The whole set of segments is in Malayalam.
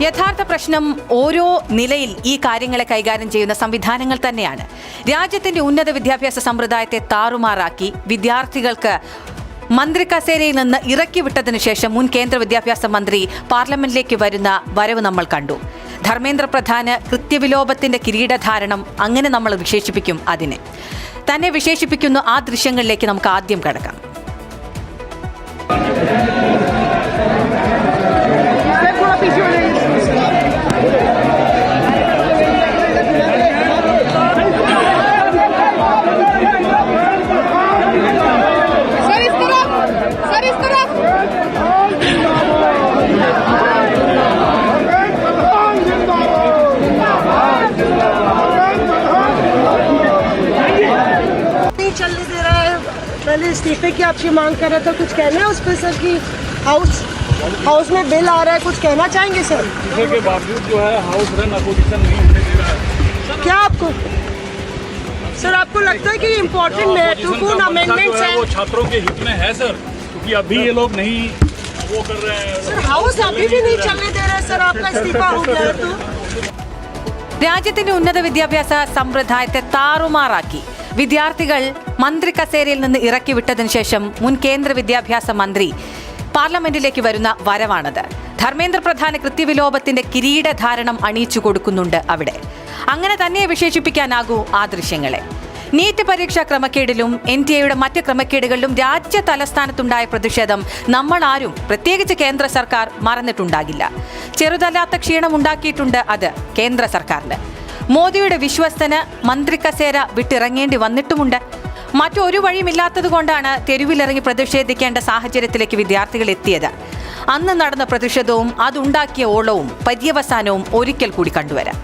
യഥാർത്ഥ പ്രശ്നം ഓരോ നിലയിൽ ഈ കാര്യങ്ങളെ കൈകാര്യം ചെയ്യുന്ന സംവിധാനങ്ങൾ തന്നെയാണ്. രാജ്യത്തിന്റെ ഉന്നത വിദ്യാഭ്യാസ സമ്പ്രദായത്തെ താറുമാറാക്കി വിദ്യാർത്ഥികൾക്ക് മന്ത്രി കസേരയിൽ നിന്ന് ഇറക്കി വിട്ടതിനു ശേഷം മുൻ കേന്ദ്ര വിദ്യാഭ്യാസ മന്ത്രി പാർലമെന്റിലേക്ക് വരുന്ന വരവ് നമ്മൾ കണ്ടു. ധർമ്മേന്ദ്ര പ്രധാന് കൃത്യവിലോപത്തിന്റെ കിരീടധാരണം, അങ്ങനെ നമ്മൾ വിശേഷിപ്പിക്കും അതിനെ. തന്നെ വിശേഷിപ്പിക്കുന്ന ആ ദൃശ്യങ്ങളിലേക്ക് നമുക്ക് ആദ്യം കടക്കാം. पहले इस्तीफे की आपकी मांग कर रहा था, कुछ कहना है उस पर सर की हाउस में बिल आ रहा है, कुछ कहना चाहेंगे सर? इस्तीफे के बावजूद जो है हाउस रन अपोजिशन नहीं होने दे रहा है। क्या आपको सर आपको लगता है कि इम्पोर्टेंट महत्वपूर्ण अमेंडमेंट्स हैं? वो छात्रों के हित में है सर, क्योंकि अभी ये लोग नहीं वो कर रहे हैं सर। हाउस अभी भी नहीं चलने दे रहे सर, आपका इस्तीफा हो गया तो। രാജ്യത്തിന്റെ ഉന്നത വിദ്യാഭ്യാസ സമ്പ്രദായത്തെ താറുമാറാക്കി വിദ്യാർത്ഥികൾ മന്ത്രി കസേരയിൽ നിന്ന് ഇറക്കി വിട്ടതിനു ശേഷം മുൻ കേന്ദ്ര വിദ്യാഭ്യാസ മന്ത്രി പാർലമെന്റിലേക്ക് വരുന്ന വരവാണത്. ധർമ്മേന്ദ്ര പ്രധാന് കൃത്യവിലോപത്തിന്റെ കിരീടധാരണം അണിയിച്ചു കൊടുക്കുന്നുണ്ട് അവിടെ. അങ്ങനെ തന്നെ വിശേഷിപ്പിക്കാനാകൂ ആ ദൃശ്യങ്ങളെ. നീറ്റ് പരീക്ഷാ ക്രമക്കേടിലും NTA-യുടെ മറ്റ് ക്രമക്കേടുകളിലും രാജ്യ തലസ്ഥാനത്തുണ്ടായ പ്രതിഷേധം നമ്മൾ ആരും, പ്രത്യേകിച്ച് കേന്ദ്ര സർക്കാർ, മറന്നിട്ടുണ്ടാകില്ല. ചെറുതല്ലാത്ത ക്ഷീണം ഉണ്ടാക്കിയിട്ടുണ്ട് അത് കേന്ദ്ര സർക്കാരിന്. മോദിയുടെ വിശ്വസ്തന് മന്ത്രി കസേര വിട്ടിറങ്ങേണ്ടി വന്നിട്ടുമുണ്ട്. മറ്റൊരു വഴിയുമില്ലാത്തതുകൊണ്ടാണ് തെരുവിലിറങ്ങി പ്രതിഷേധിക്കേണ്ട സാഹചര്യത്തിലേക്ക് വിദ്യാർത്ഥികൾ എത്തിയത്. അന്ന് നടന്ന പ്രതിഷേധവും അതുണ്ടാക്കിയ ഓളവും പര്യവസാനവും ഒരിക്കൽ കൂടി കണ്ടുവരാം.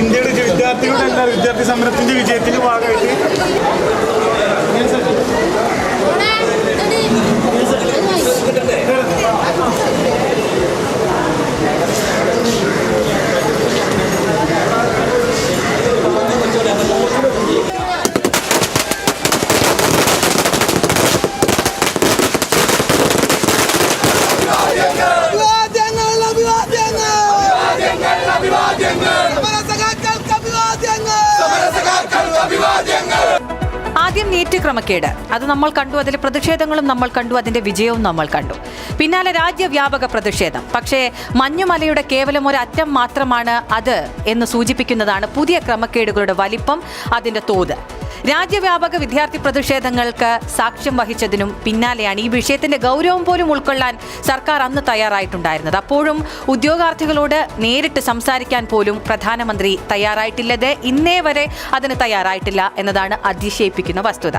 ഇന്ത്യയുടെ വിദ്യാർത്ഥികളുടെ വിദ്യാർത്ഥി സമരത്തിന്റെ വിജയത്തിന്റെ ഭാഗമായിട്ട് ആദ്യം നീറ്റ് ക്രമക്കേട്, അത് നമ്മൾ കണ്ടു. അതിലെ പ്രതിഷേധങ്ങളും നമ്മൾ കണ്ടു, അതിന്റെ വിജയവും നമ്മൾ കണ്ടു. പിന്നാലെ രാജ്യവ്യാപക പ്രതിഷേധം. പക്ഷേ മഞ്ഞുമലയുടെ കേവലം ഒരു അറ്റം മാത്രമാണ് അത് എന്ന് സൂചിപ്പിക്കുന്നതാണ് പുതിയ ക്രമക്കേടുകളുടെ വലിപ്പം, അതിന്റെ തോത്. രാജ്യവ്യാപക വിദ്യാർത്ഥി പ്രതിഷേധങ്ങൾക്ക് സാക്ഷ്യം വഹിച്ചതിനും പിന്നാലെയാണ് ഈ വിഷയത്തിന്റെ ഗൗരവം പോലും ഉൾക്കൊള്ളാൻ സർക്കാർ അന്ന് തയ്യാറായിട്ടുണ്ടായിരുന്നത്. അപ്പോഴും ഉദ്യോഗാർത്ഥികളോട് നേരിട്ട് സംസാരിക്കാൻ പോലും പ്രധാനമന്ത്രി തയ്യാറായിട്ടില്ലത്, ഇന്നേ വരെ അതിന് തയ്യാറായിട്ടില്ല എന്നതാണ് അതിശയിപ്പിക്കുന്ന വസ്തുത.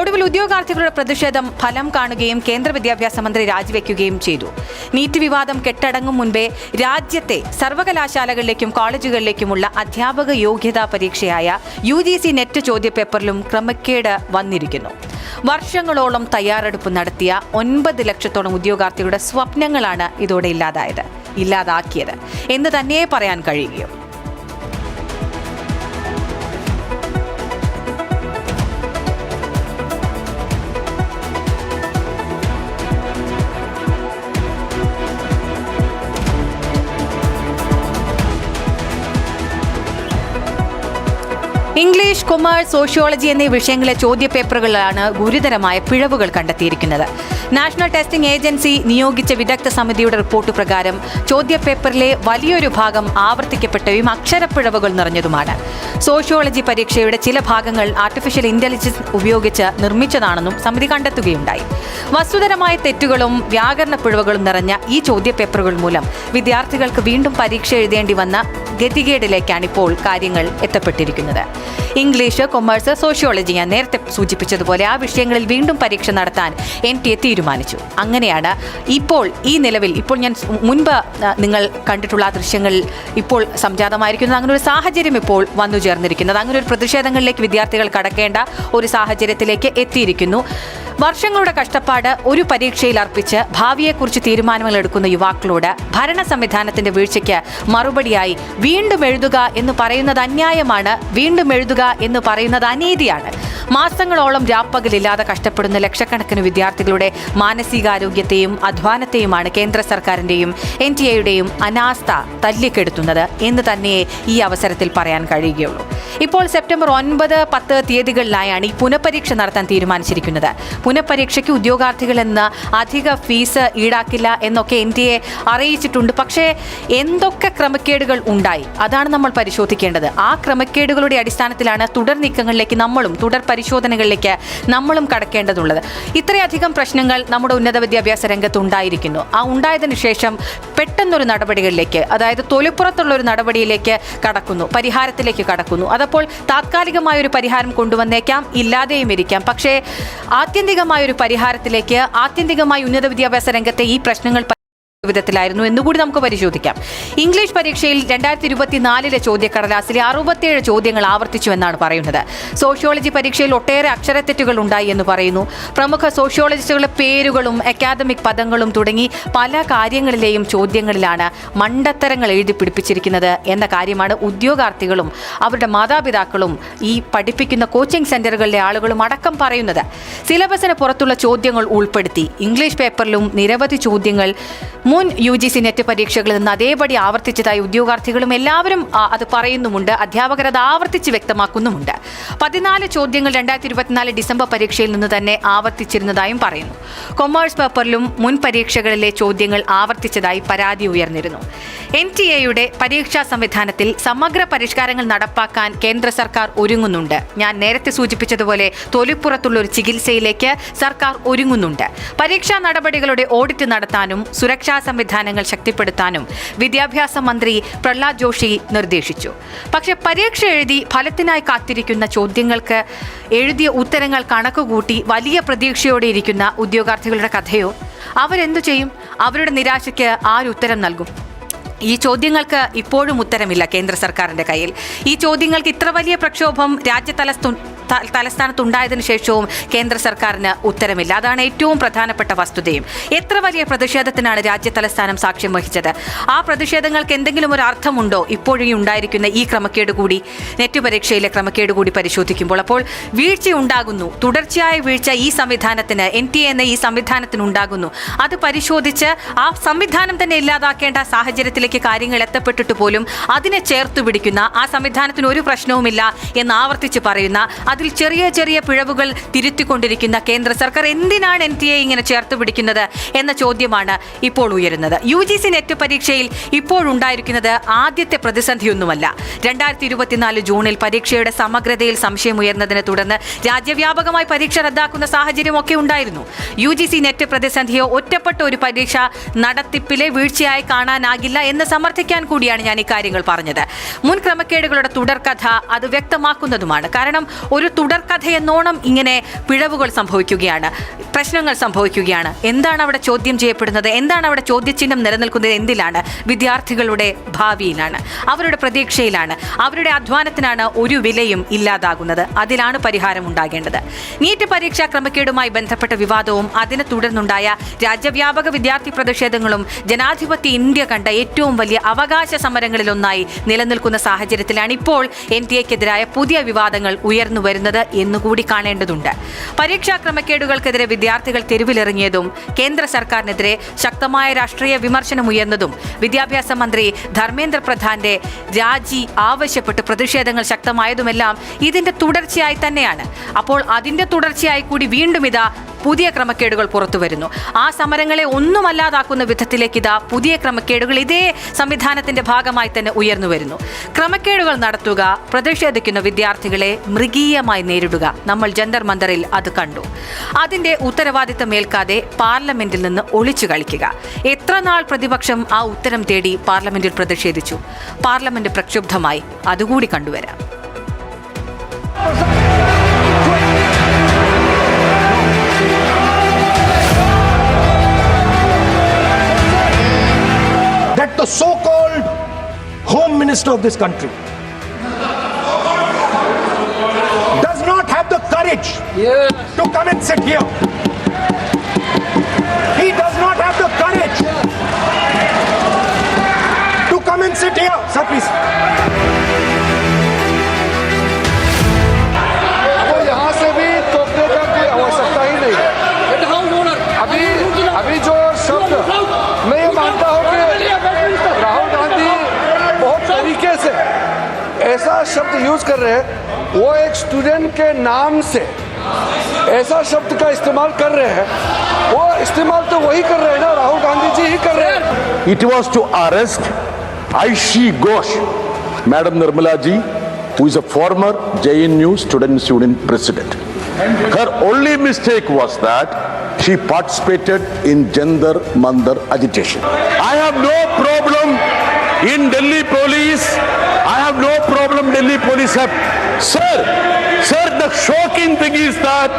ഒടുവിൽ ഉദ്യോഗാർത്ഥികളുടെ പ്രതിഷേധം ഫലം കാണുകയും കേന്ദ്ര വിദ്യാഭ്യാസ മന്ത്രി രാജിവെക്കുകയും ചെയ്തു. നീറ്റ് വിവാദം കെട്ടടങ്ങും മുൻപേ രാജ്യത്തെ സർവകലാശാലകളിലേക്കും കോളേജുകളിലേക്കുമുള്ള അധ്യാപക യോഗ്യതാ പരീക്ഷയായ UGC നെറ്റ് ചോദ്യപേപ്പറിലും ക്രമക്കേട് വന്നിരിക്കുന്നു. വർഷങ്ങളോളം തയ്യാറെടുപ്പ് നടത്തിയ 9 ലക്ഷത്തോളം ഉദ്യോഗാർത്ഥികളുടെ സ്വപ്നങ്ങളാണ് ഇതോടെ ഇല്ലാതാക്കിയത് എന്ന് തന്നെ പറയാൻ കഴിയുകയും. ഇംഗ്ലീഷ്, കൊമേഴ്സ്, സോഷ്യോളജി എന്നീ വിഷയങ്ങളിലെ ചോദ്യപേപ്പറുകളിലാണ് ഗുരുതരമായ പിഴവുകൾ കണ്ടെത്തിയിരിക്കുന്നത്. നാഷണൽ ടെസ്റ്റിംഗ് ഏജൻസി നിയോഗിച്ച വിദഗ്ധ സമിതിയുടെ റിപ്പോർട്ട് പ്രകാരം ചോദ്യപേപ്പറിലെ വലിയൊരു ഭാഗം ആവർത്തിക്കപ്പെട്ടവയും അക്ഷരപ്പിഴവുകൾ നിറഞ്ഞതുമാണ്. സോഷ്യോളജി പരീക്ഷയുടെ ചില ഭാഗങ്ങൾ ആർട്ടിഫിഷ്യൽ ഇന്റലിജൻസ് ഉപയോഗിച്ച് നിർമ്മിച്ചതാണെന്നും സമിതി കണ്ടെത്തുകയുണ്ടായി. വസ്തുതരമായ തെറ്റുകളും വ്യാകരണ പിഴവുകളും നിറഞ്ഞ ഈ ചോദ്യപേപ്പറുകൾ മൂലം വിദ്യാർത്ഥികൾക്ക് വീണ്ടും പരീക്ഷ എഴുതേണ്ടി വന്ന ഗതികേടിലേക്കാണ് ഇപ്പോൾ കാര്യങ്ങൾ എത്തപ്പെട്ടിരിക്കുന്നത്. ഇംഗ്ലീഷ്, കൊമേഴ്സ്, സോഷ്യോളജി ഞാൻ നേരത്തെ സൂചിപ്പിച്ചതുപോലെ ആ വിഷയങ്ങളിൽ വീണ്ടും പരീക്ഷ നടത്താൻ NTA തീരുമാനിച്ചു. അങ്ങനെയാണ് ഇപ്പോൾ ഈ നിലവിൽ ഇപ്പോൾ ഞാൻ മുൻപ് നിങ്ങൾ കണ്ടിട്ടുള്ള ആ ദൃശ്യങ്ങൾ ഇപ്പോൾ സംജാതമായിരിക്കുന്നത്. അങ്ങനെ ഒരു സാഹചര്യം ഇപ്പോൾ വന്നു ചേർന്നിരിക്കുന്നത്. അങ്ങനെ ഒരു പ്രതിഷേധങ്ങളിലേക്ക് വിദ്യാർത്ഥികൾ കടക്കേണ്ട ഒരു സാഹചര്യത്തിലേക്ക് എത്തിയിരിക്കുന്നു. വർഷങ്ങളുടെ കഷ്ടപ്പാട് ഒരു പരീക്ഷയിൽ അർപ്പിച്ച് ഭാവിയെക്കുറിച്ച് തീരുമാനങ്ങൾ എടുക്കുന്ന യുവാക്കളോട് ഭരണ സംവിധാനത്തിന്റെ വീഴ്ചയ്ക്ക് മറുപടിയായി വീണ്ടും എഴുതുക എന്ന് പറയുന്നത് അന്യായമാണ്, വീണ്ടും എഴുതുക എന്ന് പറയുന്നത് അനീതിയാണ്. മാസങ്ങളോളം രാപ്പകലില്ലാതെ കഷ്ടപ്പെടുന്ന ലക്ഷക്കണക്കിന് വിദ്യാർത്ഥികളുടെ മാനസികാരോഗ്യത്തെയും അധ്വാനത്തെയുമാണ് കേന്ദ്ര സർക്കാരിന്റെയും NTA-യുടെയും അനാസ്ഥ തല്ലിക്കെടുത്തുന്നത് എന്ന് തന്നെ ഈ അവസരത്തിൽ പറയാൻ കഴിയുകയുള്ളൂ. ഇപ്പോൾ സെപ്റ്റംബർ 9, 10 തീയതികളിലായാണ് ഈ പുനഃപരീക്ഷ നടത്താൻ തീരുമാനിച്ചിരിക്കുന്നത്. പുനഃപരീക്ഷയ്ക്ക് ഉദ്യോഗാർത്ഥികൾ എന്ന് അധിക ഫീസ് ഈടാക്കില്ല എന്നൊക്കെ NTA അറിയിച്ചിട്ടുണ്ട്. പക്ഷേ എന്തൊക്കെ ക്രമക്കേടുകൾ ഉണ്ടായി അതാണ് നമ്മൾ പരിശോധിക്കേണ്ടത്. ആ ക്രമക്കേടുകളുടെ അടിസ്ഥാനത്തിലാണ് തുടർ നീക്കങ്ങളിലേക്ക് തുടർ പരിശോധനകളിലേക്ക് നമ്മളും കടക്കേണ്ടതുള്ളത്. ഇത്രയധികം പ്രശ്നങ്ങൾ നമ്മുടെ ഉന്നത വിദ്യാഭ്യാസ രംഗത്ത് ഉണ്ടായിരിക്കുന്നു. ആ ഉണ്ടായതിനു ശേഷം പെട്ടെന്നൊരു നടപടികളിലേക്ക്, അതായത് തൊലിപ്പുറത്തുള്ള ഒരു നടപടിയിലേക്ക് കടക്കുന്നു, പരിഹാരത്തിലേക്ക് കടക്കുന്നു. അതപ്പോൾ താത്കാലികമായ ഒരു പരിഹാരം കൊണ്ടുവന്നേക്കാം, ഇല്ലാതെയും ഇരിക്കാം. പക്ഷേ ആത്യന്തികമായ ഒരു പരിഹാരത്തിലേക്ക്, ആത്യന്തികമായി ഉന്നത വിദ്യാഭ്യാസ രംഗത്തെ ഈ പ്രശ്നങ്ങൾ വിധത്തിലായിരുന്നു എന്നുകൂടി നമുക്ക് പരിശോധിക്കാം. ഇംഗ്ലീഷ് പരീക്ഷയിൽ 2024 ചോദ്യക്കടലാസിലെ 67 ചോദ്യങ്ങൾ ആവർത്തിച്ചു എന്നാണ് പറയുന്നത്. സോഷ്യോളജി പരീക്ഷയിൽ ഒട്ടേറെ അക്ഷരത്തെറ്റുകൾ ഉണ്ടായി എന്ന് പറയുന്നു. പ്രമുഖ സോഷ്യോളജിസ്റ്റുകളുടെ പേരുകളും അക്കാദമിക് പദങ്ങളും തുടങ്ങി പല കാര്യങ്ങളിലെയും ചോദ്യങ്ങളിലാണ് മണ്ടത്തരങ്ങൾ എഴുതി പിടിപ്പിച്ചിരിക്കുന്നത് എന്ന കാര്യമാണ് ഉദ്യോഗാർത്ഥികളും അവരുടെ മാതാപിതാക്കളും ഈ പഠിപ്പിക്കുന്ന കോച്ചിങ് സെന്ററുകളിലെ ആളുകളും അടക്കം പറയുന്നത്. സിലബസിന് പുറത്തുള്ള ചോദ്യങ്ങൾ ഉൾപ്പെടുത്തി ഇംഗ്ലീഷ് പേപ്പറിലും നിരവധി ചോദ്യങ്ങൾ മുൻ UGC നെറ്റ് പരീക്ഷകളിൽ നിന്ന് അതേപടി ആവർത്തിച്ചതായി ഉദ്യോഗാർത്ഥികളും എല്ലാവരും അത് പറയുന്നുമുണ്ട്. അധ്യാപകർ അത് ആവർത്തിച്ച് വ്യക്തമാക്കുന്നുമുണ്ട്. 14 ചോദ്യങ്ങൾ 2024 ഡിസംബർ പരീക്ഷയിൽ നിന്ന് തന്നെ ആവർത്തിച്ചിരുന്നതായും പറയുന്നു. കൊമേഴ്സ് പേപ്പറിലും മുൻ പരീക്ഷകളിലെ ചോദ്യങ്ങൾ ആവർത്തിച്ചതായി പരാതി ഉയർന്നിരുന്നു. NTA-യുടെ പരീക്ഷാ സംവിധാനത്തിൽ സമഗ്ര പരിഷ്കാരങ്ങൾ നടപ്പാക്കാൻ കേന്ദ്ര സർക്കാർ ഒരുങ്ങുന്നുണ്ട്. ഞാൻ നേരത്തെ സൂചിപ്പിച്ചതുപോലെ തൊലിപ്പുറത്തുള്ള ഒരു ചികിത്സയിലേക്ക് സർക്കാർ ഒരുങ്ങുന്നുണ്ട്. പരീക്ഷാ നടപടികളുടെ ഓഡിറ്റ് നടത്താനും സുരക്ഷാ സംവിധാനങ്ങൾ ശക്തിപ്പെടുത്താനും വിദ്യാഭ്യാസ മന്ത്രി പ്രഹ്ലാദ് ജോഷി നിർദ്ദേശിച്ചു. പക്ഷേ പരീക്ഷ എഴുതി ഫലത്തിനായി കാത്തിരിക്കുന്ന ചോദ്യങ്ങൾക്ക് എഴുതിയ ഉത്തരങ്ങൾ കണക്കുകൂട്ടി വലിയ പ്രതീക്ഷയോടെ ഇരിക്കുന്ന ഉദ്യോഗാർത്ഥികളുടെ കഥയോ? അവരെന്തു ചെയ്യും? അവരുടെ നിരാശയ്ക്ക് ആരുത്തരം നൽകും? ഈ ചോദ്യങ്ങൾക്ക് ഇപ്പോഴും ഉത്തരമില്ല കേന്ദ്ര സർക്കാരിൻ്റെ കയ്യിൽ. ഈ ചോദ്യങ്ങൾക്ക് ഇത്ര വലിയ പ്രക്ഷോഭം തലസ്ഥാനത്തുണ്ടായതിനു ശേഷവും കേന്ദ്ര സർക്കാരിന് ഉത്തരമില്ല. അതാണ് ഏറ്റവും പ്രധാനപ്പെട്ട വസ്തുതയും. എത്ര വലിയ പ്രതിഷേധത്തിനാണ് രാജ്യ തലസ്ഥാനം സാക്ഷ്യം വഹിച്ചത്? ആ പ്രതിഷേധങ്ങൾക്ക് എന്തെങ്കിലും ഒരു അർത്ഥമുണ്ടോ ഇപ്പോഴും ഉണ്ടായിരിക്കുന്ന ഈ ക്രമക്കേട് കൂടി, നെറ്റ് പരീക്ഷയിലെ ക്രമക്കേട് കൂടി പരിശോധിക്കുമ്പോൾ? അപ്പോൾ വീഴ്ച ഉണ്ടാകുന്നു, തുടർച്ചയായ വീഴ്ച ഈ സംവിധാനത്തിന്, NTA എന്ന ഈ സംവിധാനത്തിന് ഉണ്ടാകുന്നു. അത് പരിശോധിച്ച് ആ സംവിധാനം തന്നെ ഇല്ലാതാക്കേണ്ട സാഹചര്യത്തിലേക്ക് കാര്യങ്ങൾ എത്തപ്പെട്ടിട്ട് പോലും അതിനെ ചേർത്തു പിടിക്കുന്ന, ആ സംവിധാനത്തിന് ഒരു പ്രശ്നവുമില്ല എന്ന് ആവർത്തിച്ച് പറയുന്ന, അതിൽ ചെറിയ ചെറിയ പിഴവുകൾ തിരുത്തിക്കൊണ്ടിരിക്കുന്ന കേന്ദ്ര സർക്കാർ എന്തിനാണ് NTA ഇങ്ങനെ ചേർത്ത് പിടിക്കുന്നത് എന്ന ചോദ്യമാണ് ഇപ്പോൾ ഉയരുന്നത്. UGC നെറ്റ് പരീക്ഷയിൽ ഇപ്പോഴുണ്ടായിരിക്കുന്നത് ആദ്യത്തെ പ്രതിസന്ധിയൊന്നുമല്ല. 2024 ജൂണിൽ പരീക്ഷയുടെ സമഗ്രതയിൽ സംശയമുയർന്നതിനെ തുടർന്ന് രാജ്യവ്യാപകമായി പരീക്ഷ റദ്ദാക്കുന്ന സാഹചര്യമൊക്കെ ഉണ്ടായിരുന്നു. UGC നെറ്റ് പ്രതിസന്ധിയോ ഒറ്റപ്പെട്ട ഒരു പരീക്ഷ നടത്തിപ്പിലെ വീഴ്ചയായി കാണാനാകില്ല എന്ന് സമർത്ഥിക്കാൻ കൂടിയാണ് ഞാൻ ഇക്കാര്യങ്ങൾ പറഞ്ഞത്. മുൻ ക്രമക്കേടുകളുടെ തുടർക്കഥ അത് വ്യക്തമാക്കുന്നതുമാണ്. കാരണം ഒരു തുടർക്കഥ എന്നോണം ഇങ്ങനെ പിഴവുകൾ സംഭവിക്കുകയാണ്, പ്രശ്നങ്ങൾ സംഭവിക്കുകയാണ്. എന്താണ് അവിടെ ചോദ്യം ചെയ്യപ്പെടുന്നത്? എന്താണ് അവിടെ ചോദ്യചിഹ്നം നിലനിൽക്കുന്നത്? എന്തിലാണ്? വിദ്യാർത്ഥികളുടെ ഭാവിയിലാണ്, അവരുടെ പ്രതീക്ഷയിലാണ്, അവരുടെ അധ്വാനത്തിനാണ് ഒരു വിലയും ഇല്ലാതാകുന്നത്. അതിലാണ് പരിഹാരം ഉണ്ടാകേണ്ടത്. നീറ്റ് പരീക്ഷാ ക്രമക്കേടുമായി ബന്ധപ്പെട്ട വിവാദവും അതിനെ തുടർന്നുണ്ടായ രാജ്യവ്യാപക വിദ്യാർത്ഥി പ്രതിഷേധങ്ങളും ജനാധിപത്യ ഇന്ത്യ കണ്ട ഏറ്റവും വലിയ അവകാശ സമരങ്ങളിലൊന്നായി നിലനിൽക്കുന്ന സാഹചര്യത്തിലാണ് ഇപ്പോൾ NTA-ക്കെതിരായ പുതിയ വിവാദങ്ങൾ ഉയർന്നു വരുന്നത് എന്നുകൂടി കാണേണ്ടതുണ്ട്. പരീക്ഷാ ക്രമക്കേടുകൾക്കെതിരെ വിദ്യാർത്ഥികൾ തെരുവിലിറങ്ങിയതും കേന്ദ്ര സർക്കാരിനെതിരെ ശക്തമായ രാഷ്ട്രീയ വിമർശനം ഉയർന്നതും വിദ്യാഭ്യാസ മന്ത്രി ധർമ്മേന്ദ്ര പ്രധാന്റെ രാജി ആവശ്യപ്പെട്ട് പ്രതിഷേധങ്ങൾ ശക്തമായതുമെല്ലാം ഇതിന്റെ തുടർച്ചയായി തന്നെയാണ്. അപ്പോൾ അതിന്റെ തുടർച്ചയായി കൂടി വീണ്ടും ഇതാ പുതിയ ക്രമക്കേടുകൾ പുറത്തു വരുന്നു. ആ സമരങ്ങളെ ഒന്നുമല്ലാതാക്കുന്ന വിധത്തിലേക്ക് ഇതാ പുതിയ ക്രമക്കേടുകൾ ഇതേ സംവിധാനത്തിന്റെ ഭാഗമായി തന്നെ ഉയർന്നു വരുന്നു. ക്രമക്കേടുകൾ നടത്തുക, പ്രതിഷേധിക്കുന്ന വിദ്യാർത്ഥികളെ മൃഗീയമായി നേരിടുക. നമ്മൾ ജന്തർ മന്ദറിൽ അത് കണ്ടു. അതിന്റെ ഉത്തരവാദിത്തം ഏൽക്കാതെ പാർലമെന്റിൽ നിന്ന് ഒളിച്ചു കളിക്കുക. എത്ര നാൾ പ്രതിപക്ഷം ആ ഉത്തരം തേടി പാർലമെന്റിൽ പ്രതിഷേധിച്ചു? പാർലമെന്റ് പ്രക്ഷുബ്ധമായി. അതുകൂടി കണ്ടുവരാം. That the so-called Home Minister of this country does not have the courage to come and sit here. He does not have the courage to come and sit here. Sir, please. वो यहाँ से भी तोपने का कोई आवश्यकता ही नहीं है. अभी जो शब्द मैं ये मानता हूँ कि राहुल गांधी बहुत तरीके से ऐसा शब्द यूज कर रहे हैं. वो एक स्टूडेंट के नाम से ऐसा शब्द का इस्तेमाल कर रहे हैं. वो इस्तेमाल तो वही कर रहे हैं ना, राहुल गांधी जी ही कर रहे हैं. It was to arrest Aishi Ghosh, Madam Nirmala ji, who is a former JNU Students Union president. Her only mistake was that she participated in Jantar Mandar agitation. I have no problem in Delhi police. I have no problem Delhi police have. Sir, the shocking thing is that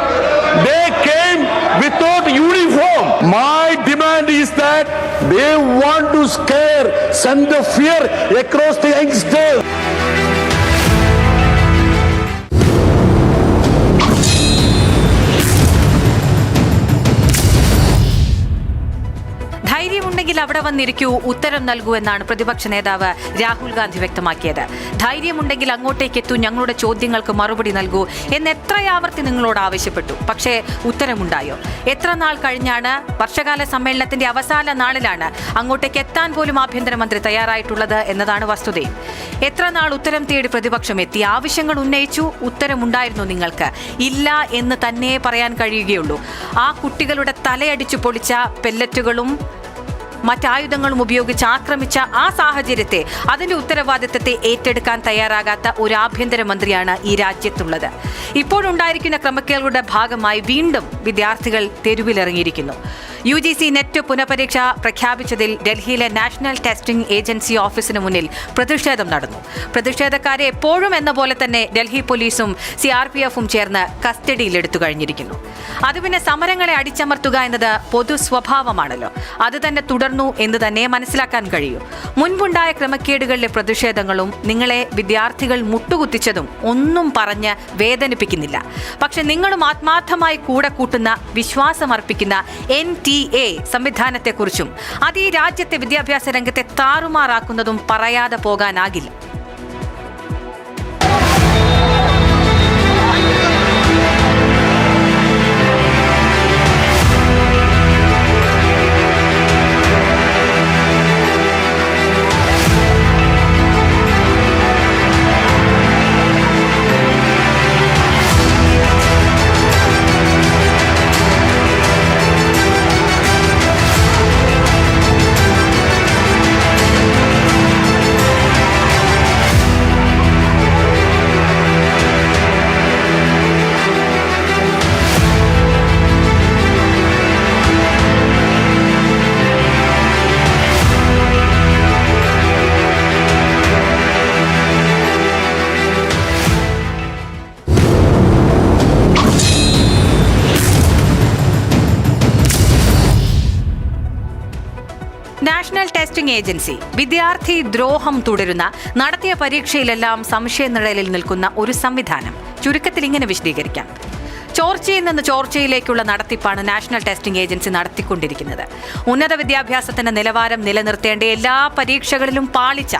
they came without uniform. My demand is that they want to scare, send the fear across the youngsters. ധൈര്യമുണ്ടെങ്കിൽ അവിടെ വന്നിരിക്കൂ, ഉത്തരം നൽകൂ എന്നാണ് പ്രതിപക്ഷ നേതാവ് രാഹുൽ ഗാന്ധി വ്യക്തമാക്കിയത്. ധൈര്യമുണ്ടെങ്കിൽ അങ്ങോട്ടേക്ക് എത്തൂ, ഞങ്ങളുടെ ചോദ്യങ്ങൾക്ക് മറുപടി നൽകൂ എന്ന് എത്രയാവർത്തി നിങ്ങളോട് ആവശ്യപ്പെട്ടു. പക്ഷേ ഉത്തരമുണ്ടായോ? എത്ര നാൾ കഴിഞ്ഞാണ്? വർഷകാല സമ്മേളനത്തിന്റെ അവസാന നാളിലാണ് അങ്ങോട്ടേക്ക് എത്താൻ പോലും ആഭ്യന്തരമന്ത്രി തയ്യാറായിട്ടുള്ളത് എന്നതാണ് വസ്തുതയും. എത്ര നാൾ ഉത്തരം തേടി പ്രതിപക്ഷം എത്തി? ആവശ്യങ്ങൾ ഉന്നയിച്ചു, ഉത്തരമുണ്ടായിരുന്നു നിങ്ങൾക്ക്? ഇല്ല എന്ന് തന്നെ പറയാൻ കഴിയുകയുള്ളൂ. ആ കുട്ടികളുടെ തലയടിച്ചു പൊളിച്ച പെല്ലറ്റുകളും മറ്റായുധങ്ങളും ഉപയോഗിച്ച് ആക്രമിച്ച ആ സാഹചര്യത്തെ, അതിന്റെ ഉത്തരവാദിത്തത്തെ ഏറ്റെടുക്കാൻ തയ്യാറാകാത്ത ഒരു ആഭ്യന്തരമന്ത്രിയാണ് ഈ രാജ്യത്തുള്ളത്. ഇപ്പോഴുണ്ടായിരിക്കുന്ന ക്രമക്കേടുകളുടെ ഭാഗമായി വീണ്ടും വിദ്യാർത്ഥികൾ തെരുവിലിറങ്ങിയിരിക്കുന്നു. UGC നെറ്റ് പുനഃപരീക്ഷ പ്രഖ്യാപിച്ചതിൽ ഡൽഹിയിലെ നാഷണൽ ടെസ്റ്റിംഗ് ഏജൻസി ഓഫീസിന് മുന്നിൽ പ്രതിഷേധം നടന്നു. പ്രതിഷേധക്കാരെ എപ്പോഴും എന്ന പോലെ തന്നെ ഡൽഹി പോലീസും CRPFും ചേർന്ന് കസ്റ്റഡിയിലെടുത്തു കഴിഞ്ഞിരിക്കുന്നു. അത് പിന്നെ സമരങ്ങളെ അടിച്ചമർത്തുക എന്നത് പൊതു സ്വഭാവമാണല്ലോ. അത് തന്നെ തുടർന്നു എന്ന് തന്നെ മനസ്സിലാക്കാൻ കഴിയൂ. മുൻപുണ്ടായ ക്രമക്കേടുകളിലെ പ്രതിഷേധങ്ങളും നിങ്ങളെ വിദ്യാർത്ഥികൾ മുട്ടുകുത്തിച്ചതും ഒന്നും പറഞ്ഞ് വേദനിപ്പിക്കുന്നില്ല. പക്ഷെ നിങ്ങളും ആത്മാർത്ഥമായി കൂടെ കൂട്ടുന്ന, വിശ്വാസമർപ്പിക്കുന്ന NTA സംവിധാനത്തെക്കുറിച്ചും അത് ഈ രാജ്യത്തെ വിദ്യാഭ്യാസ രംഗത്തെ താറുമാറാക്കുന്നതും പറയാതെ പോകാനാകില്ല. നാഷണൽ ടെസ്റ്റിംഗ് ഏജൻസി വിദ്യാർത്ഥി ദ്രോഹം തുടരുന്ന, നടത്തിയ പരീക്ഷയിലെല്ലാം സംശയനിഴലിൽ നിൽക്കുന്ന ഒരു സംവിധാനം. ചുരുക്കത്തിൽ ഇങ്ങനെ വിശദീകരിക്കാം. ചോർച്ചയിൽ നിന്ന് ചോർച്ചയിലേക്കുള്ള നടത്തിപ്പാണ് നാഷണൽ ടെസ്റ്റിംഗ് ഏജൻസി നടത്തിക്കൊണ്ടിരിക്കുന്നത്. ഉന്നത വിദ്യാഭ്യാസത്തിന്റെ നിലവാരം നിലനിർത്തേണ്ട എല്ലാ പരീക്ഷകളിലും പാളിച്ച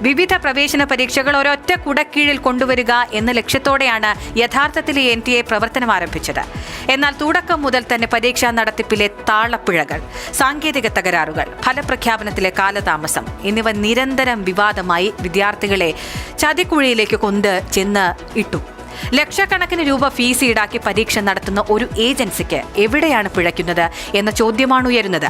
വിവിധ പ്രവേശന പരീക്ഷകൾ ഒരൊറ്റ കുടക്കീഴിൽ കൊണ്ടുവരിക എന്ന ലക്ഷ്യത്തോടെയാണ് യഥാർത്ഥത്തിൽ NTA പ്രവർത്തനം ആരംഭിച്ചത്. എന്നാൽ തുടക്കം മുതൽ തന്നെ പരീക്ഷാ നടത്തിപ്പിലെ താളപ്പിഴകൾ, സാങ്കേതിക തകരാറുകൾ, ഫലപ്രഖ്യാപനത്തിലെ കാലതാമസം എന്നിവ നിരന്തരം വിവാദമായി വിദ്യാർത്ഥികളെ ചതിക്കുഴിയിലേക്ക് കൊണ്ട് ചെന്ന് ഇട്ടു. ലക്ഷക്കണക്കിന് രൂപ ഫീസ് ഈടാക്കി പരീക്ഷ നടത്തുന്ന ഒരു ഏജൻസിക്ക് എവിടെയാണ് പിഴയ്ക്കുന്നത് എന്ന ചോദ്യമാണ് ഉയരുന്നത്.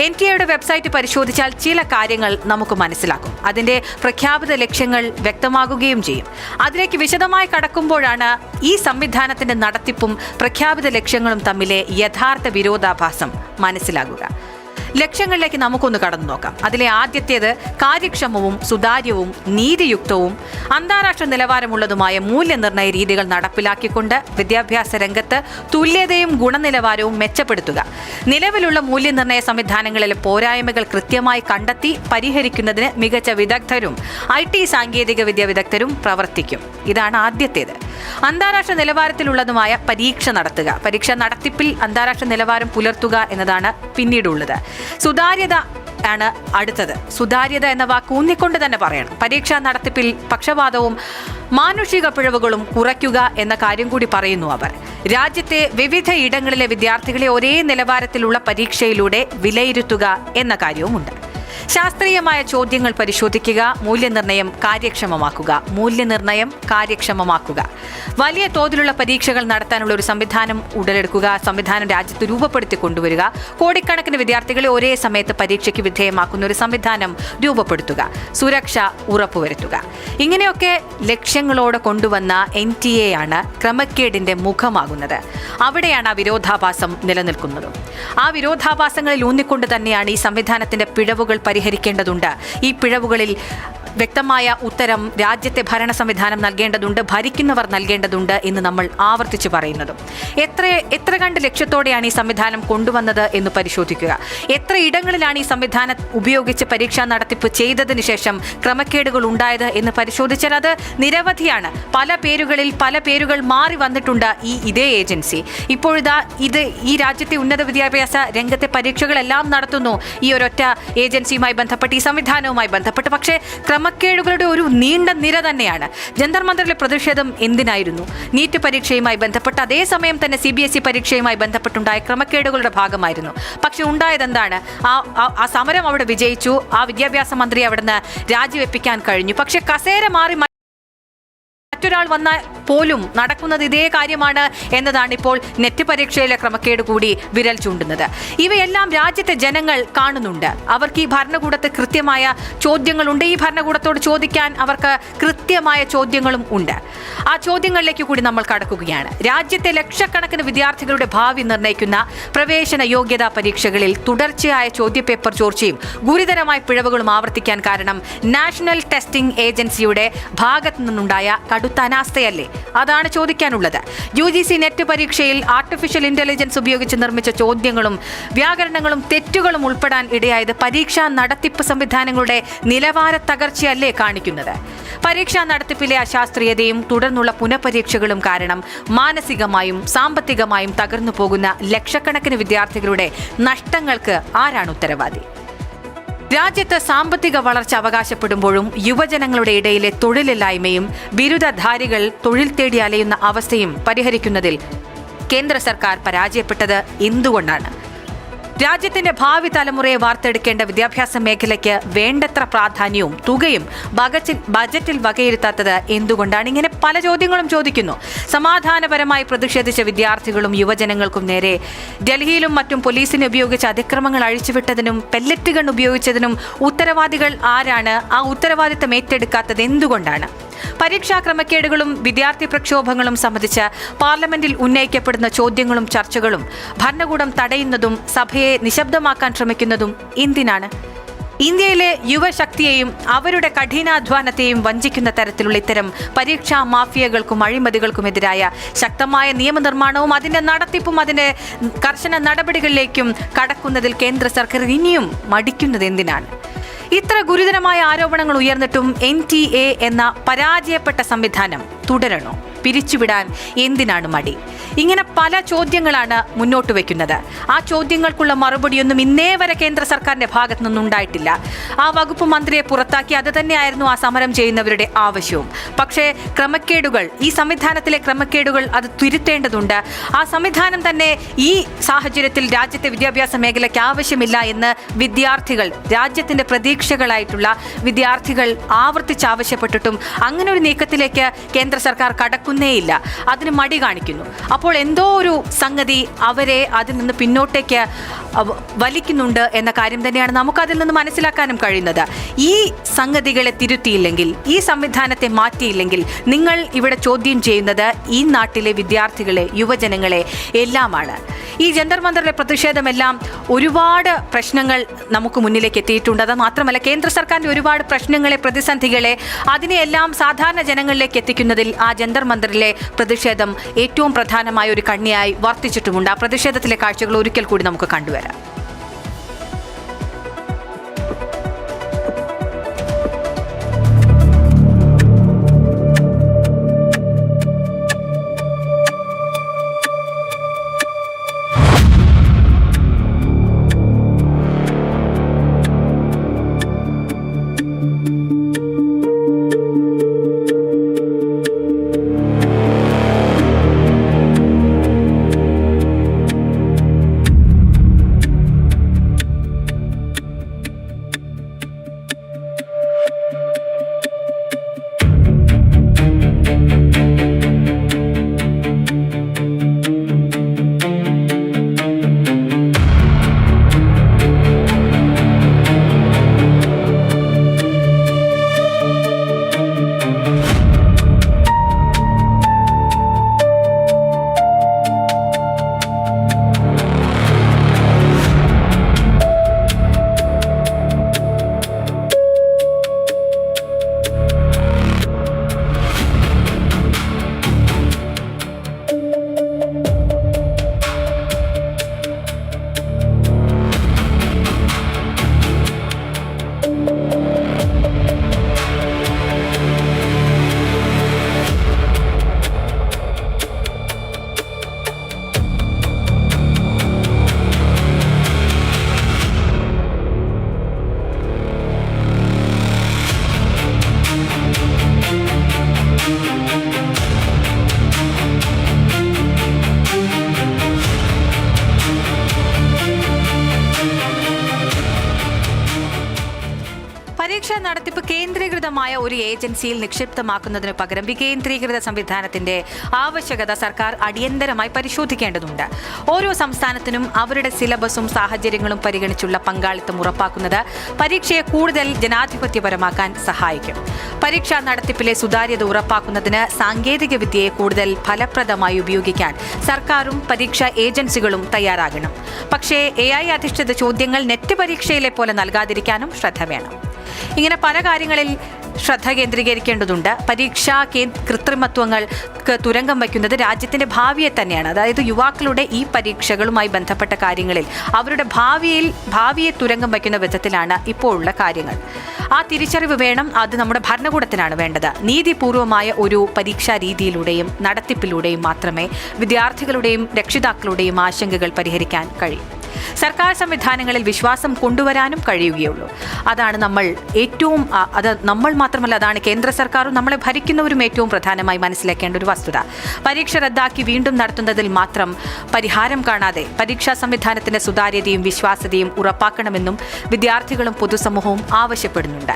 NTA വെബ്സൈറ്റ് പരിശോധിച്ചാൽ ചില കാര്യങ്ങൾ നമുക്ക് മനസ്സിലാക്കും. അതിന്റെ പ്രഖ്യാപിത ലക്ഷ്യങ്ങൾ വ്യക്തമാകുകയും ചെയ്യും. അതിലേക്ക് വിശദമായി കടക്കുമ്പോഴാണ് ഈ സംവിധാനത്തിന്റെ നടത്തിപ്പും പ്രഖ്യാപിത ലക്ഷ്യങ്ങളും തമ്മിലെ യഥാർത്ഥ വിരോധാഭാസം മനസ്സിലാകുക. ലക്ഷ്യങ്ങളിലേക്ക് നമുക്കൊന്ന് കടന്നു നോക്കാം. അതിലെ ആദ്യത്തേത് കാര്യക്ഷമവും സുതാര്യവും നീതിയുക്തവും അന്താരാഷ്ട്ര നിലവാരമുള്ളതുമായ മൂല്യനിർണ്ണയ രീതികൾ നടപ്പിലാക്കിക്കൊണ്ട് വിദ്യാഭ്യാസ രംഗത്ത് തുല്യതയും ഗുണനിലവാരവും മെച്ചപ്പെടുത്തുക. നിലവിലുള്ള മൂല്യനിർണ്ണയ സംവിധാനങ്ങളിലെ പോരായ്മകൾ കൃത്യമായി കണ്ടെത്തി പരിഹരിക്കുന്നതിന് മികച്ച വിദഗ്ധരും IT സാങ്കേതിക വിദ്യ വിദഗ്ധരും പ്രവർത്തിക്കും. ഇതാണ് ആദ്യത്തേത്. അന്താരാഷ്ട്ര നിലവാരത്തിലുള്ളതുമായ പരീക്ഷ നടത്തുക. പരീക്ഷ നടത്തിപ്പിൽ അന്താരാഷ്ട്ര നിലവാരം പുലർത്തുക എന്നതാണ് പിന്നീടുള്ളത്. സുതാര്യത ആണ് അടുത്തത്. സുതാര്യത എന്ന വാക്ക് ഊന്നിക്കൊണ്ട് തന്നെ പറയണം. പരീക്ഷാ നടത്തിപ്പിൽ പക്ഷപാതവും മാനുഷിക പിഴവുകളും കുറയ്ക്കുക എന്ന കാര്യം കൂടി പറയുന്നു അവർ. രാജ്യത്തെ വിവിധ ഇടങ്ങളിലെ വിദ്യാർത്ഥികളെ ഒരേ നിലവാരത്തിലുള്ള പരീക്ഷയിലൂടെ വിലയിരുത്തുക എന്ന കാര്യവുമുണ്ട്. ശാസ്ത്രീയമായ ചോദ്യങ്ങൾ പരിശോധിക്കുക. മൂല്യനിർണ്ണയം കാര്യക്ഷമമാക്കുക. വലിയ തോതിലുള്ള പരീക്ഷകൾ നടത്താനുള്ള ഒരു സംവിധാനം ഉടലെടുക്കുക. സംവിധാനം രാജ്യത്ത് രൂപപ്പെടുത്തി കൊണ്ടുവരിക. കോടിക്കണക്കിന് വിദ്യാർത്ഥികളെ ഒരേ സമയത്ത് പരീക്ഷയ്ക്ക് വിധേയമാക്കുന്ന ഒരു സംവിധാനം രൂപപ്പെടുത്തുക. സുരക്ഷ ഉറപ്പുവരുത്തുക. ഇങ്ങനെയൊക്കെ ലക്ഷ്യങ്ങളോടെ കൊണ്ടുവന്ന NTA ആണ് ക്രമക്കേടിന്റെ മുഖമാകുന്നത്. അവിടെയാണ് ആ വിരോധാഭാസം നിലനിൽക്കുന്നതും. ആ വിരോധാഭാസങ്ങളിൽ ഊന്നിക്കൊണ്ട് തന്നെയാണ് ഈ സംവിധാനത്തിന്റെ പിഴവുകൾ പരിഹരിക്കേണ്ടതുണ്ട്. ഈ പിഴവുകളിൽ വ്യക്തമായ ഉത്തരം രാജ്യത്തെ ഭരണ സംവിധാനം നൽകേണ്ടതുണ്ട്, ഭരിക്കുന്നവർ നൽകേണ്ടതുണ്ട് എന്ന് നമ്മൾ ആവർത്തിച്ച് പറയുന്നതും. എത്ര കണ്ട് ലക്ഷ്യത്തോടെയാണ് ഈ സംവിധാനം കൊണ്ടുവന്നത് എന്ന് പരിശോധിക്കുക. എത്ര ഇടങ്ങളിലാണ് ഈ സംവിധാനം ഉപയോഗിച്ച് പരീക്ഷാ നടത്തിപ്പ് ചെയ്തതിനു ശേഷം ക്രമക്കേടുകൾ ഉണ്ടായത് എന്ന് പരിശോധിച്ചാൽ അത് നിരവധിയാണ്. പല പേരുകൾ മാറി വന്നിട്ടുണ്ട് ഇതേ ഏജൻസി. ഇപ്പോഴിതാ ഈ രാജ്യത്തെ ഉന്നത വിദ്യാഭ്യാസ രംഗത്തെ പരീക്ഷകളെല്ലാം നടത്തുന്നു ഈ ഒരൊറ്റ ഏജൻസിയുമായി ബന്ധപ്പെട്ട്, ഈ സംവിധാനവുമായി ബന്ധപ്പെട്ട്. പക്ഷേ ക്രമക്കേടുകളുടെ ഒരു നീണ്ട നിര തന്നെയാണ്. ജന്തർ മന്ദറിലെ പ്രതിഷേധം എന്തിനായിരുന്നു? നീറ്റ് പരീക്ഷയുമായി ബന്ധപ്പെട്ട്, അതേസമയം തന്നെ CBSE പരീക്ഷയുമായി ബന്ധപ്പെട്ടുണ്ടായ ക്രമക്കേടുകളുടെ ഭാഗമായിരുന്നു. പക്ഷെ ഉണ്ടായത് എന്താണ്? ആ സമരം അവിടെ വിജയിച്ചു. ആ വിദ്യാഭ്യാസ മന്ത്രി അവിടുന്ന് രാജിവെപ്പിക്കാൻ കഴിഞ്ഞു. പക്ഷെ കസേര മാറി മറ്റൊരാൾ വന്നാൽ പോലും നടക്കുന്നത് ഇതേ കാര്യമാണ് എന്നതാണ് ഇപ്പോൾ നെറ്റ് പരീക്ഷയിലെ ക്രമക്കേട് കൂടി വിരൽ ചൂണ്ടുന്നത്. ഇവയെല്ലാം രാജ്യത്തെ ജനങ്ങൾ കാണുന്നുണ്ട്. അവർക്ക് ഈ ഭരണകൂടത്തെ കൃത്യമായ ചോദ്യങ്ങളുണ്ട്. ഈ ഭരണകൂടത്തോട് ചോദിക്കാൻ അവർക്ക് കൃത്യമായ ചോദ്യങ്ങളും ഉണ്ട്. ആ ചോദ്യങ്ങളിലേക്ക് കൂടി നമ്മൾ കടക്കുകയാണ്. രാജ്യത്തെ ലക്ഷക്കണക്കിന് വിദ്യാർത്ഥികളുടെ ഭാവി നിർണ്ണയിക്കുന്ന പ്രവേശന യോഗ്യതാ പരീക്ഷകളിൽ തുടർച്ചയായ ചോദ്യപേപ്പർ ചോർച്ചയും ഗുരുതരമായ പിഴവുകളും ആവർത്തിക്കാൻ കാരണം നാഷണൽ ടെസ്റ്റിംഗ് ഏജൻസിയുടെ ഭാഗത്തു നിന്നുണ്ടായ കടുത്ത അനാസ്ഥയല്ലേ? അതാണ് ചോദിക്കാനുള്ളത്. UGC നെറ്റ് പരീക്ഷയിൽ ആർട്ടിഫിഷ്യൽ ഇന്റലിജൻസ് ഉപയോഗിച്ച് നിർമ്മിച്ച ചോദ്യങ്ങളും വ്യാകരണങ്ങളും തെറ്റുകളും ഉൾപ്പെടാൻ ഇടയായത് പരീക്ഷാ നടത്തിപ്പ് സംവിധാനങ്ങളുടെ നിലവാര തകർച്ചയല്ലേ കാണിക്കുന്നത്? പരീക്ഷാ നടത്തിപ്പിലെ അശാസ്ത്രീയതയും തുടർന്നുള്ള പുനഃപരീക്ഷകളും കാരണം മാനസികമായും സാമ്പത്തികമായും തകർന്നു പോകുന്ന ലക്ഷക്കണക്കിന് വിദ്യാർത്ഥികളുടെ നഷ്ടങ്ങൾക്ക് ആരാണ് ഉത്തരവാദി? രാജ്യത്ത് സാമ്പത്തിക വളർച്ച അവകാശപ്പെടുമ്പോഴും യുവജനങ്ങളുടെ ഇടയിലെ തൊഴിലില്ലായ്മയും ബിരുദധാരികൾ തൊഴിൽ തേടി അലയുന്ന അവസ്ഥയും പരിഹരിക്കുന്നതിൽ കേന്ദ്ര സർക്കാർ പരാജയപ്പെട്ടത് എന്തുകൊണ്ടാണ്? രാജ്യത്തിന്റെ ഭാവി തലമുറയെ വാർത്തെടുക്കേണ്ട വിദ്യാഭ്യാസ മേഖലയ്ക്ക് വേണ്ടത്ര പ്രാധാന്യവും തുകയും ബജറ്റിൽ വകയിരുത്താത്തത് എന്തുകൊണ്ടാണ്? ഇങ്ങനെ പല ചോദ്യങ്ങളും ചോദിക്കുന്നു. സമാധാനപരമായി പ്രതിഷേധിച്ച വിദ്യാർത്ഥികളും യുവജനങ്ങൾക്കും നേരെ ഡൽഹിയിലും മറ്റും പോലീസിനെ ഉപയോഗിച്ച് അതിക്രമങ്ങൾ അഴിച്ചുവിട്ടതിനും പെല്ലറ്റ് ഗൺ ഉപയോഗിച്ചതിനും ഉത്തരവാദികൾ ആരാണ്? ആ ഉത്തരവാദിത്തം ഏറ്റെടുക്കാത്തത് എന്തുകൊണ്ടാണ്? പരീക്ഷാ ക്രമക്കേടുകളും വിദ്യാർത്ഥി പ്രക്ഷോഭങ്ങളും സംബന്ധിച്ച് പാർലമെന്റിൽ ഉന്നയിക്കപ്പെടുന്ന ചോദ്യങ്ങളും ചർച്ചകളും ഭരണകൂടം തടയുന്നതും സഭയെ നിശബ്ദമാക്കാൻ ശ്രമിക്കുന്നതും എന്തിനാണ്? ഇന്ത്യയിലെ യുവശക്തിയെയും അവരുടെ കഠിനാധ്വാനത്തെയും വഞ്ചിക്കുന്ന തരത്തിലുള്ള ഇത്തരം പരീക്ഷാ മാഫിയകൾക്കും അഴിമതികൾക്കുമെതിരായ ശക്തമായ നിയമനിർമ്മാണവും അതിന്റെ നടത്തിപ്പും അതിന്റെ കർശന നടപടികളിലേക്കും കടക്കുന്നതിൽ കേന്ദ്ര സർക്കാർ ഇനിയും മടിക്കുന്നത് എന്തിനാണ്? ഇത്ര ഗുരുതരമായ ആരോപണങ്ങൾ ഉയർന്നിട്ടും NTA എന്ന പരാജയപ്പെട്ട സംവിധാനം തുടരണോ? പിരിച്ചുവിടാൻ എന്തിനാണ് മടി? ഇങ്ങനെ പല ചോദ്യങ്ങളാണ് മുന്നോട്ട് വയ്ക്കുന്നത്. ആ ചോദ്യങ്ങൾക്കുള്ള മറുപടിയൊന്നും ഇന്നേ വരെ കേന്ദ്ര സർക്കാരിന്റെ ഭാഗത്തു നിന്നുണ്ടായിട്ടില്ല. ആ വകുപ്പ് മന്ത്രിയെ പുറത്താക്കി അത് തന്നെയായിരുന്നു ആ സമരം ചെയ്യുന്നവരുടെ ആവശ്യവും. പക്ഷേ ക്രമക്കേടുകൾ, ഈ സംവിധാനത്തിലെ ക്രമക്കേടുകൾ അത് തിരുത്തേണ്ടതുണ്ട്. ആ സംവിധാനം തന്നെ ഈ സാഹചര്യത്തിൽ രാജ്യത്തെ വിദ്യാഭ്യാസ മേഖലയ്ക്ക് ആവശ്യമില്ല എന്ന് വിദ്യാർത്ഥികൾ, രാജ്യത്തിന്റെ പ്രതീക്ഷകളായിട്ടുള്ള വിദ്യാർത്ഥികൾ ആവർത്തിച്ച് ആവശ്യപ്പെട്ടിട്ടും അങ്ങനെ ഒരു നീക്കത്തിലേക്ക് കേന്ദ്ര സർക്കാർ കടക്കുന്നു പോകുന്നേയില്ല, അതിന് മടി കാണിക്കുന്നു. അപ്പോൾ എന്തോ ഒരു സംഗതി അവരെ അതിൽ നിന്ന് പിന്നോട്ടേക്ക് വലിക്കുന്നുണ്ട് എന്ന കാര്യം തന്നെയാണ് നമുക്കതിൽ നിന്ന് മനസ്സിലാക്കാനും കഴിയുന്നത്. ഈ സംഗതികളെ തിരുത്തിയില്ലെങ്കിൽ, ഈ സംവിധാനത്തെ മാറ്റിയില്ലെങ്കിൽ നിങ്ങൾ ഇവിടെ ചോദ്യം ചെയ്യുന്നത് ഈ നാട്ടിലെ വിദ്യാർത്ഥികളെ, യുവജനങ്ങളെ എല്ലാമാണ്. ഈ ജന്തർ മന്ദറിലെ പ്രതിഷേധമെല്ലാം ഒരുപാട് പ്രശ്നങ്ങൾ നമുക്ക് മുന്നിലേക്ക് എത്തിയിട്ടുണ്ട്. അത് മാത്രമല്ല, കേന്ദ്ര സർക്കാരിൻ്റെ ഒരുപാട് പ്രശ്നങ്ങളെ, പ്രതിസന്ധികളെ, അതിനെയെല്ലാം സാധാരണ ജനങ്ങളിലേക്ക് എത്തിക്കുന്നതിൽ ആ ജന്തർ മന്ദറിലെ പ്രതിഷേധം ഏറ്റവും പ്രധാനമായ ഒരു കണ്ണിയായി വർത്തിച്ചിട്ടുമുണ്ട്. ആ പ്രതിഷേധത്തിലെ കാഴ്ചകൾ ഒരിക്കൽ കൂടി നമുക്ക് കണ്ടുവരാം. പരീക്ഷാ നടത്തിപ്പ് കേന്ദ്രീകൃതമായ ഒരു ഏജൻസിയിൽ നിക്ഷിപ്തമാക്കുന്നതിന് പകരം വികേന്ദ്രീകൃത സംവിധാനത്തിന്റെ ആവശ്യകത സർക്കാർ അടിയന്തരമായി പരിശോധിക്കേണ്ടതുണ്ട്. ഓരോ സംസ്ഥാനത്തിനും അവരുടെ സിലബസും സാഹചര്യങ്ങളും പരിഗണിച്ചുള്ള പങ്കാളിത്തം ഉറപ്പാക്കുന്നത് പരീക്ഷയെ കൂടുതൽ ജനാധിപത്യപരമാക്കാൻ സഹായിക്കും. പരീക്ഷാ നടത്തിപ്പിലെ സുതാര്യത ഉറപ്പാക്കുന്നതിന് സാങ്കേതിക വിദ്യയെ കൂടുതൽ ഫലപ്രദമായി ഉപയോഗിക്കാൻ സർക്കാരും പരീക്ഷാ ഏജൻസികളും തയ്യാറാകണം. പക്ഷേ AI അധിഷ്ഠിത ചോദ്യങ്ങൾ നെറ്റ് പരീക്ഷയിലെ പോലെ നൽകാതിരിക്കാനും ശ്രദ്ധ വേണം. ഇങ്ങനെ പല കാര്യങ്ങളിൽ ശ്രദ്ധ കേന്ദ്രീകരിക്കേണ്ടതുണ്ട്. പരീക്ഷാ കൃത്രിമത്വങ്ങൾക്ക് തുരങ്കം വയ്ക്കുന്നത് രാജ്യത്തിന്റെ ഭാവിയെ തന്നെയാണ്. അതായത് യുവാക്കളുടെ ഈ പരീക്ഷകളുമായി ബന്ധപ്പെട്ട കാര്യങ്ങളിൽ അവരുടെ ഭാവിയെ തുരങ്കം വയ്ക്കുന്ന വിധത്തിലാണ് ഇപ്പോഴുള്ള കാര്യങ്ങൾ. ആ തിരിച്ചറിവ് വേണം. അത് നമ്മുടെ ഭരണകൂടത്തിനാണ് വേണ്ടത്. നീതിപൂർവമായ ഒരു പരീക്ഷാ രീതിയിലൂടെയും നടത്തിപ്പിലൂടെയും മാത്രമേ വിദ്യാർത്ഥികളുടെയും രക്ഷിതാക്കളുടെയും ആശങ്കകൾ പരിഹരിക്കാൻ കഴിയൂ. സർക്കാർ സംവിധാനങ്ങളിൽ വിശ്വാസം കൊണ്ടുവരാനും കഴിയുകയുള്ളൂ. അതാണ് നമ്മൾ മാത്രമല്ല, അതാണ് കേന്ദ്ര സർക്കാരും നമ്മളെ ഭരിക്കുന്നവരും ഏറ്റവും പ്രധാനമായി മനസ്സിലാക്കേണ്ട ഒരു വസ്തുത. പരീക്ഷ റദ്ദാക്കി വീണ്ടും നടത്തുന്നതിൽ മാത്രം പരിഹാരം കാണാതെ പരീക്ഷാ സംവിധാനത്തിന്റെ സുതാര്യതയും വിശ്വാസ്യതയും ഉറപ്പാക്കണമെന്നും വിദ്യാർത്ഥികളും പൊതുസമൂഹവും ആവശ്യപ്പെടുന്നുണ്ട്.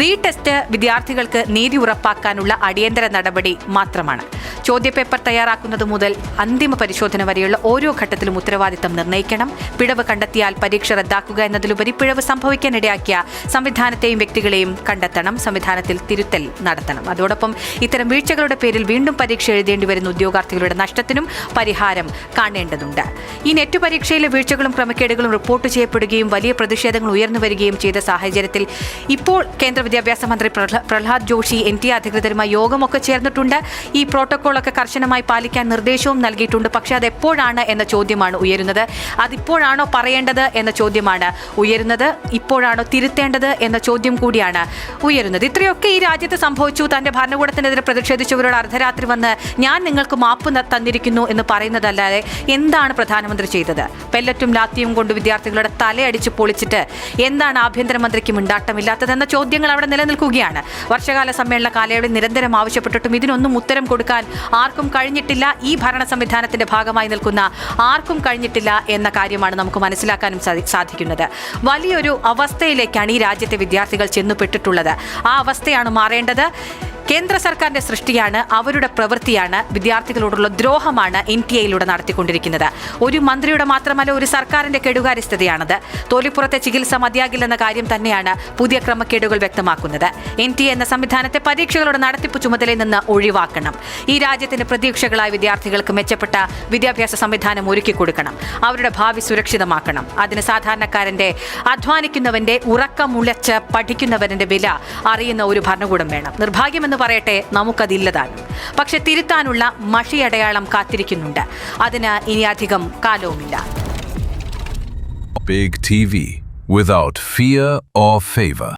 റീടെസ്റ്റ് വിദ്യാർത്ഥികൾക്ക് നീതി ഉറപ്പാക്കാനുള്ള അടിയന്തര നടപടി മാത്രമാണ്. ചോദ്യപേപ്പർ തയ്യാറാക്കുന്നത് മുതൽ അന്തിമ പരിശോധന വരെയുള്ള ഓരോ ഘട്ടത്തിലും ഉത്തരവാദിത്തം നിർണ്ണയിക്കണം. പിഴവ് കണ്ടെത്തിയാൽ പരീക്ഷ റദ്ദാക്കുക എന്നതിലുപരി പിഴവ് സംഭവിക്കാനിടയാക്കിയ സംവിധാനത്തെയും വ്യക്തികളെയും കണ്ടെത്തണം. സംവിധാനത്തിൽ തിരുത്തൽ നടത്തണം. അതോടൊപ്പം ഇത്തരം വീഴ്ചകളുടെ പേരിൽ വീണ്ടും പരീക്ഷ എഴുതേണ്ടി വരുന്ന ഉദ്യോഗാർത്ഥികളുടെ നഷ്ടത്തിനും പരിഹാരം കാണേണ്ടതുണ്ട്. ഈ നെറ്റ് പരീക്ഷയിലെ വീഴ്ചകളും ക്രമക്കേടുകളും റിപ്പോർട്ട് ചെയ്യപ്പെടുകയും വലിയ പ്രതിഷേധങ്ങൾ ഉയർന്നു വരികയും ചെയ്ത സാഹചര്യത്തിൽ ഇപ്പോൾ കേന്ദ്ര വിദ്യാഭ്യാസ മന്ത്രി പ്രഹ്ലാദ് ജോഷി NTA അധികൃതരുമായി യോഗമൊക്കെ ചേർന്നിട്ടുണ്ട്. ഈ പ്രോട്ടോക്കോളൊക്കെ കർശനമായി പാലിക്കാൻ നിർദ്ദേശവും നൽകിയിട്ടുണ്ട്. പക്ഷേ അതെപ്പോഴാണ് എന്ന ചോദ്യമാണ് ഉയരുന്നത്. അതിപ്പോഴാണോ പറയേണ്ടത് എന്ന ചോദ്യമാണ് ഉയരുന്നത്. ഇപ്പോഴാണോ തിരുത്തേണ്ടത് എന്ന ചോദ്യം കൂടിയാണ് ഉയരുന്നത്. ഇത്രയൊക്കെ ഈ രാജ്യത്ത് സംഭവിച്ചു. തന്റെ ഭരണകൂടത്തിനെതിരെ പ്രതിഷേധിച്ചവരോട് അർദ്ധരാത്രി വന്ന് ഞാൻ നിങ്ങൾക്ക് മാപ്പ് തന്നിരിക്കുന്നു എന്ന് പറയുന്നതല്ലാതെ എന്താണ് പ്രധാനമന്ത്രി ചെയ്തത്? പെല്ലറ്റും ലാത്തിയും കൊണ്ട് വിദ്യാർത്ഥികളുടെ തലയടിച്ച് പൊളിച്ചിട്ട് എന്താണ് ആഭ്യന്തരമന്ത്രിക്ക് മിണ്ടാട്ടമില്ലാത്തതെന്ന ചോദ്യങ്ങൾ അവിടെ നിലനിൽക്കുകയാണ്. വർഷകാല സമ്മേളന കാലയളവിൽ നിരന്തരം ആവശ്യപ്പെട്ടിട്ടും ഇതിനൊന്നും ഉത്തരം കൊടുക്കാൻ ആർക്കും കഴിഞ്ഞിട്ടില്ല. ഈ ഭരണ സംവിധാനത്തിന്റെ ഭാഗമായി നിൽക്കുന്ന ആർക്കും കഴിഞ്ഞിട്ടില്ല എന്ന കാര്യമാണ് നമുക്ക് മനസ്സിലാക്കാനും സാധിക്കുന്നത്. വലിയൊരു അവസ്ഥയിലേക്കാണ് ഈ രാജ്യത്തെ വിദ്യാർത്ഥികൾ ചെന്നുപെട്ടിട്ടുള്ളത്. ആ അവസ്ഥയാണ് മാറേണ്ടത്. കേന്ദ്ര സർക്കാരിന്റെ സൃഷ്ടിയാണ്, അവരുടെ പ്രവൃത്തിയാണ്, വിദ്യാർത്ഥികളോടുള്ള ദ്രോഹമാണ് NTA നടത്തിക്കൊണ്ടിരിക്കുന്നത്. ഒരു മന്ത്രിയുടെ മാത്രമല്ല, ഒരു സർക്കാരിന്റെ കെടുകാര്യസ്ഥതയാണത്. തൊലിപ്പുറത്തെ ചികിത്സ മതിയാകില്ലെന്ന കാര്യം തന്നെയാണ് പുതിയ ക്രമക്കേടുകൾ വ്യക്തമാക്കുന്നത്. NTA എന്ന സംവിധാനത്തെ പരീക്ഷകളുടെ നടത്തിപ്പ് ചുമതലയിൽ നിന്ന് ഒഴിവാക്കണം. ഈ രാജ്യത്തിന്റെ പ്രതീക്ഷകളായ വിദ്യാർത്ഥികൾക്ക് മെച്ചപ്പെട്ട വിദ്യാഭ്യാസ സംവിധാനം ഒരുക്കി കൊടുക്കണം. അവരുടെ ഭാവി സുരക്ഷിതമാക്കണം. അതിന് സാധാരണക്കാരന്റെ, അധ്വാനിക്കുന്നവന്റെ, ഉറക്കമുളച്ച് പഠിക്കുന്നവന്റെ വില അറിയുന്ന ഒരു ഭരണകൂടം വേണം. നിർഭാഗ്യമെന്ന് പറയട്ടെ, നമുക്കതില്ലതാനും. പക്ഷെ തിരുത്താനുള്ള മഷിയടയാളം കാത്തിരിക്കുന്നുണ്ട്. അതിന് ഇനി അധികം കാലവുമില്ല. Big TV, without fear or favor.